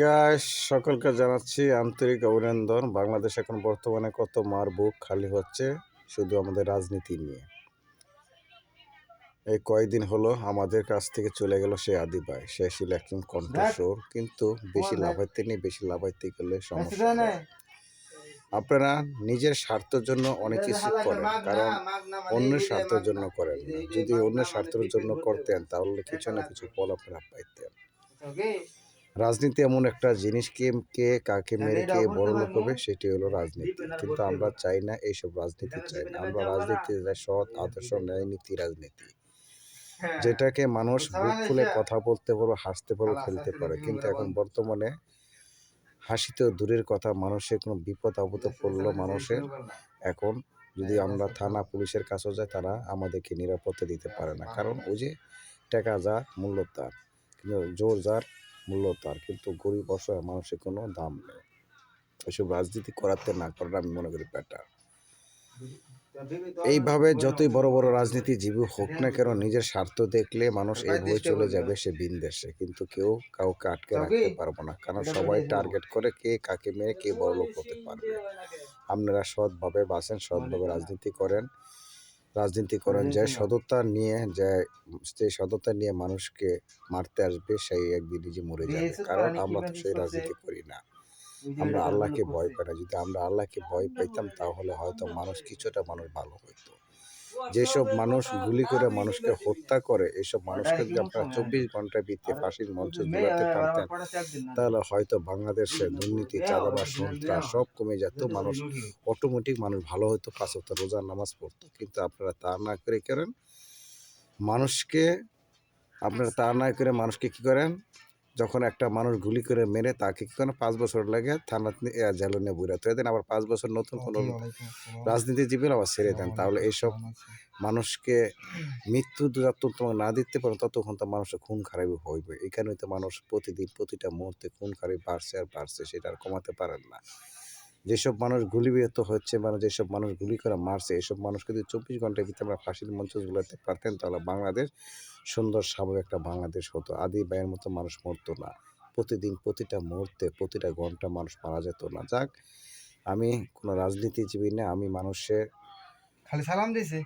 Guys, সকলকে জানাচ্ছি আন্তরিক অভিনন্দন। বাংলাদেশ এখন বর্তমানে কত মার বুক খালি হচ্ছে শুধু আমাদের রাজনীতি নিয়ে। এই কয়েকদিন হলো আমাদের কাছ থেকে চলে গেল সে আদি ভাই। সে ছিল একজন কণ্ঠস্বর, কিন্তু বেশি লাভাইতে নেই, বেশি লাভাইতে গেলে সমস্যা হয়। আপনারা নিজের স্বার্থের জন্য অনেক কিছু করেন, কারণ অন্যের স্বার্থের জন্য করেন না। যদি অন্যের স্বার্থের জন্য করতেন তাহলে কিছু না কিছু ফল আপনারা পাইতেন। রাজনীতি এমন একটা জিনিস, কে কাকে মেরে কে বড়লোক হবে সেটি হলো রাজনীতি। কিন্তু আমরা চাই না, এইসব রাজনীতি চাই না। আমরা রাজনীতি চাই সৎ, আদর্শ, ন্যায় নীতি রাজনীতি, যেটাকে মানুষ বুক খুলে কথা বলতে পারবে, হাসতে পারবে, খেলতে পারে। কিন্তু এখন বর্তমানে হাসিতেও দূরের কথা, মানুষের কোনো বিপদ আপদে পড়লো মানুষের, এখন যদি আমরা থানা পুলিশের কাছেও যাই তারা আমাদেরকে নিরাপত্তা দিতে পারে না। কারণ ওই যে টাকা যার মূল্য তার, কিন্তু জোর যার মূল্য তার, কিন্তু গরিব অসহায় মানুষের কোনো দাম নেই। এসব রাজনীতি করাতে না করাটা আমি মনে করি বেটার। এইভাবে যতই বড় বড় রাজনীতিজীবী হোক না কেন, নিজের স্বার্থ দেখলে মানুষ এইভাবে চলে যাবে সে ভিনদেশে, কিন্তু কেউ কাউকে আটকে রাখতে পারবো না। কারণ সবাই টার্গেট করে কে কাকে মেরে কে বড়লোক হতে পারবে। আপনারা সৎভাবে বাঁচেন, সৎভাবে রাজনীতি করেন, যে সততা নিয়ে মানুষকে মারতে আসবে সেই একদিন নিজে মরে যাবে। কারণ আমরা তো সেই রাজনীতি করি না, আমরা আল্লাহকে ভয় পাই না। যদি আমরা আল্লাহকে ভয় পাইতাম তাহলে হয়তো কিছুটা মানুষ ভালো হইতো। যেসব মানুষ গুলি করে মানুষকে হত্যা করে, এইসব মানুষকে যদি আপনারা 24 ঘন্টার ভিতরে ফাঁসির মঞ্চে ঝুলাতে পারতেন তাহলে হয়তো বাংলাদেশে দুর্নীতি, চাঁদাবাজ, সন্ত্রাস সব কমে যেত। মানুষ অটোমেটিক ভালো হতো, 5 ওয়াক্ত রোজার নামাজ পড়তো। কিন্তু আপনারা তা না করে মানুষকে কি করেন, যখন একটা মানুষ গুলি করে মেরে তাকে কি করেন 5 বছর লাগে থানা জেলে নিয়ে বুড়া তো দেন, আবার 5 বছর নতুন কোনো রাজনীতিজীবী আবার ছেড়ে দেন। তাহলে এইসব মানুষকে মৃত্যু যতক্ষণ না দিতে পারেন ততক্ষণ তো মানুষের খুন খারাপি হইবে। এখানে তো মানুষ প্রতিদিন প্রতিটা মুহূর্তে খুন খারাপি বাড়ছে আর বাড়ছে, সেটা আর কমাতে পারেন না। যেসব মানুষ গুলিবিহত হচ্ছে, যেসব মানুষ গুলি করে মারছে, এইসব মানুষকে যদি 24 ঘন্টার ভিতরে আমরা ফাঁসির মঞ্চে ঝুলাতে পারতেন তাহলে বাংলাদেশ সুন্দর স্বাভাবিক একটা বাংলাদেশ হতো। আদি ভাইয়ের মতো মানুষ মরতো না, প্রতিদিন প্রতিটা মুহূর্তে প্রতিটা ঘন্টা মানুষ মারা যেত না। যাক, আমি কোনো রাজনীতিজীবী না, আমি মানুষের খালি সালাম দিছে।